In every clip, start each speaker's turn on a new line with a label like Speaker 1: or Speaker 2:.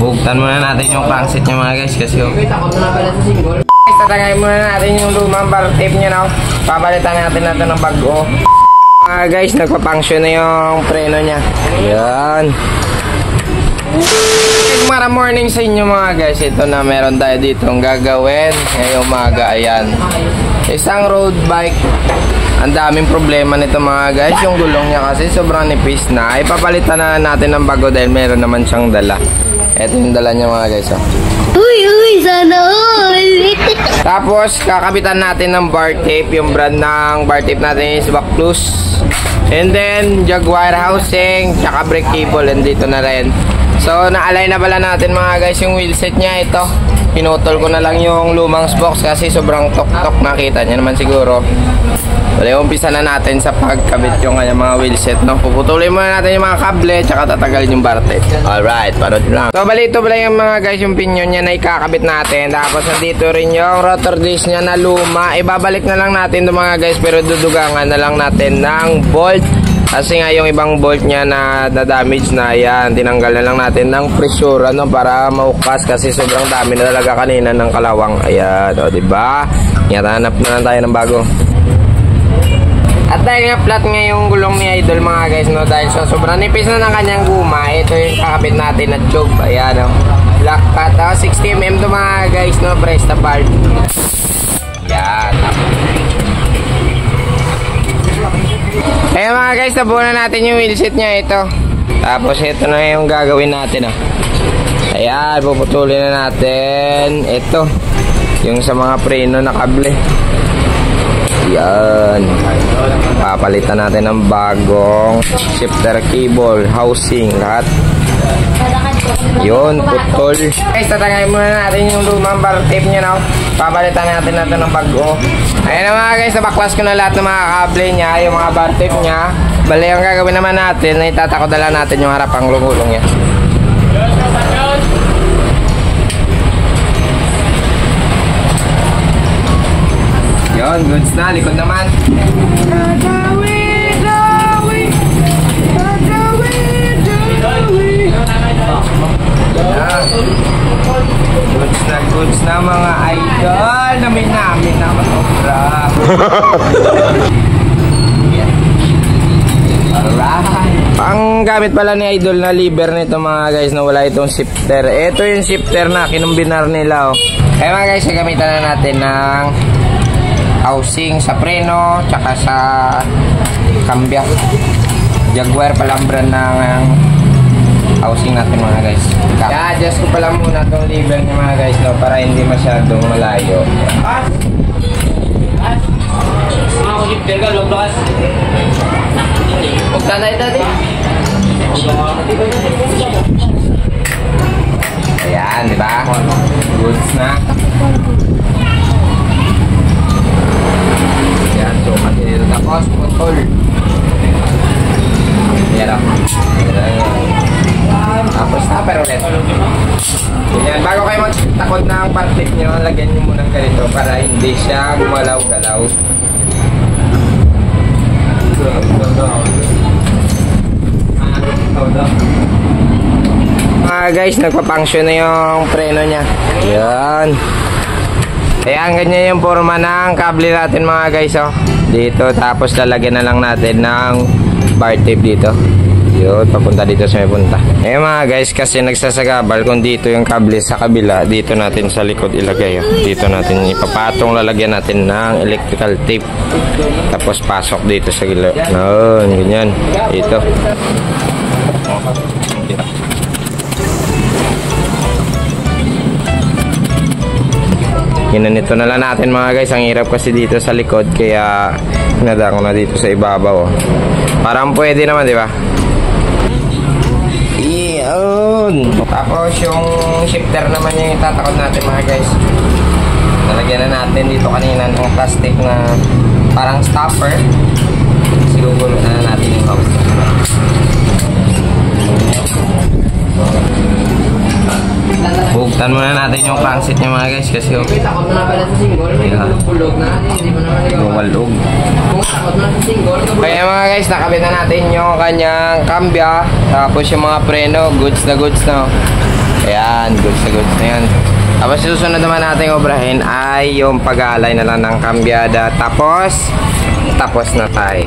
Speaker 1: Buktan muna natin yung crankset niya mga guys kasi guys, tatangay muna natin yung lumang bar tape niya na. Papalitan natin ng bago. Mga guys, nagpa-function na yung preno niya. Ayan. Mara morning sa inyo mga guys. Ito na meron tayo dito ang gagawin ngayong umaga. Ayan. Isang road bike. Ang daming problema nito mga guys. Yung gulong niya kasi sobrang nipis na. Ipapalitan na natin ng bago dahil meron naman siyang dala. Ito yung dala niya mga guys.
Speaker 2: Uy, sana all.
Speaker 1: Tapos kakabitan natin ng bar tape. Yung brand ng bar tape natin is Backlus. And then Jaguar housing, tsaka brake cable, and dito na rin. So na-align na pala natin mga guys yung wheelset niya. Ito pinutol ko na lang yung lumang box kasi sobrang tok-tok, nakita niya naman siguro. Wala, umpisa na natin sa pagkabit yung kanyang mga wheelset, no? Puputulin muna natin yung mga kable, tsaka tatagalin yung bar tape. Alright, parod lang. So balito pala yung mga guys yung pinion niya na ikakabit natin. Tapos nandito rin yung rotor disc niya na luma. Ibabalik na lang natin ito mga guys, pero dudugangan na lang natin ng bolt. Kasi nga yung ibang bolt niya na damage na, yan, tinanggal na lang natin ng pressure, ano, para maukas kasi sobrang dami na talaga kanina ng kalawang. Ayan, o diba? Hanap na lang tayo ng bago. At dahil nga flat nga yung gulong ni Idol mga guys, no, dahil so sobrang nipis na ng kanyang guma, ito yung kakabit natin na tube. Ayan, o, black cut, 60mm to mga guys, no, Presta valve. Yan. Ayan mga guys, nabuo na natin yung wheelset niya ito. Tapos ito na yung gagawin natin. Ayan, puputulin na natin ito, yung sa mga preno na kable. Ayan, papalitan natin ng bagong shifter cable, housing, lahat. Yun, putol. Guys, tatangay muna natin yung lumang bar tape niya, no? Papalitan natin ng bago. Ayan na mga guys, nabaklas ko na lahat ng mga kable niya, yung mga bar tape niya. Bali, ang gagawin naman natin, itatakot na lang natin yung harapang gulong niya. Yun, goods na, likod naman. Goods na mga idol. Namin na matobra. Alright. Ang gamit pala ni Idol na lever nito mga guys, na wala itong shifter. Ito yung shifter na kinumbinar nila, oh. Kaya mga guys, gamitan na natin ng housing sa preno, tsaka sa kambya. Jaguar pala ang brand ng housing natin mga guys. I-adjust ko pala muna itong lever niya mga guys, no, para hindi masyadong malayo. Buksan na ito din. Ayan, diba? Goods na. Ayan, so kasi dito tapos putol. Ayan o. Tapos stopper ulit. Ayan, bago kayo magtakot na ang part-tip nyo, lagyan nyo muna ganito para hindi siya gumalaw-galaw. Mga guys, nagpa-function na yung preno niya. Ayan. Ayan, ganyan yung forma ng kable natin mga guys, oh. Dito, tapos lalagyan na lang natin ng bar tape dito. Yun, papunta dito sa may punta. Eh mga guys, kasi nagsasagabal kung dito yung kable sa kabila, dito natin sa likod ilagay. Dito natin ipapatong, lalagyan natin ng electrical tape. Tapos pasok dito sa gila. Noon, ganyan. Dito. Ginanito na lang natin mga guys. Ang hirap kasi dito sa likod, kaya hinadaan ko na dito sa ibabaw. Parang pwede naman, di ba? Iyon. Tapos yung shifter naman yung itatakot natin mga guys. Nalagyan na natin dito kanina ng plastic na parang stopper. Siguro na natin yung house. Buktan muna natin yung crankset niya mga guys kasi
Speaker 3: takot mo na pala sa single, may bulog na, hindi mo naman
Speaker 1: lumalog.
Speaker 3: Kung takot na sa single,
Speaker 1: kaya mga guys, nakabit na natin yung kanyang kambya, tapos yung mga preno, goods na. Ayan, goods na yan. Tapos susunod naman natin obrahin ay yung pag-aalay na lang ng kambyada. Tapos na tayo.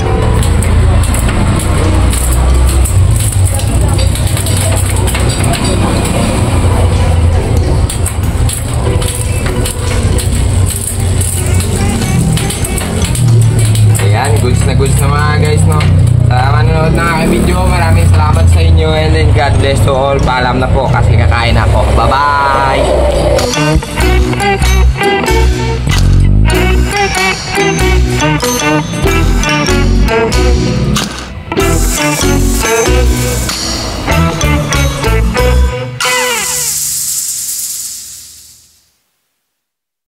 Speaker 1: Ayan, goods na mga guys, no? Sa manonood ng aking video, maraming salamat sa inyo and then God bless to all. Paalam na po kasi kakain ako. Bye-bye!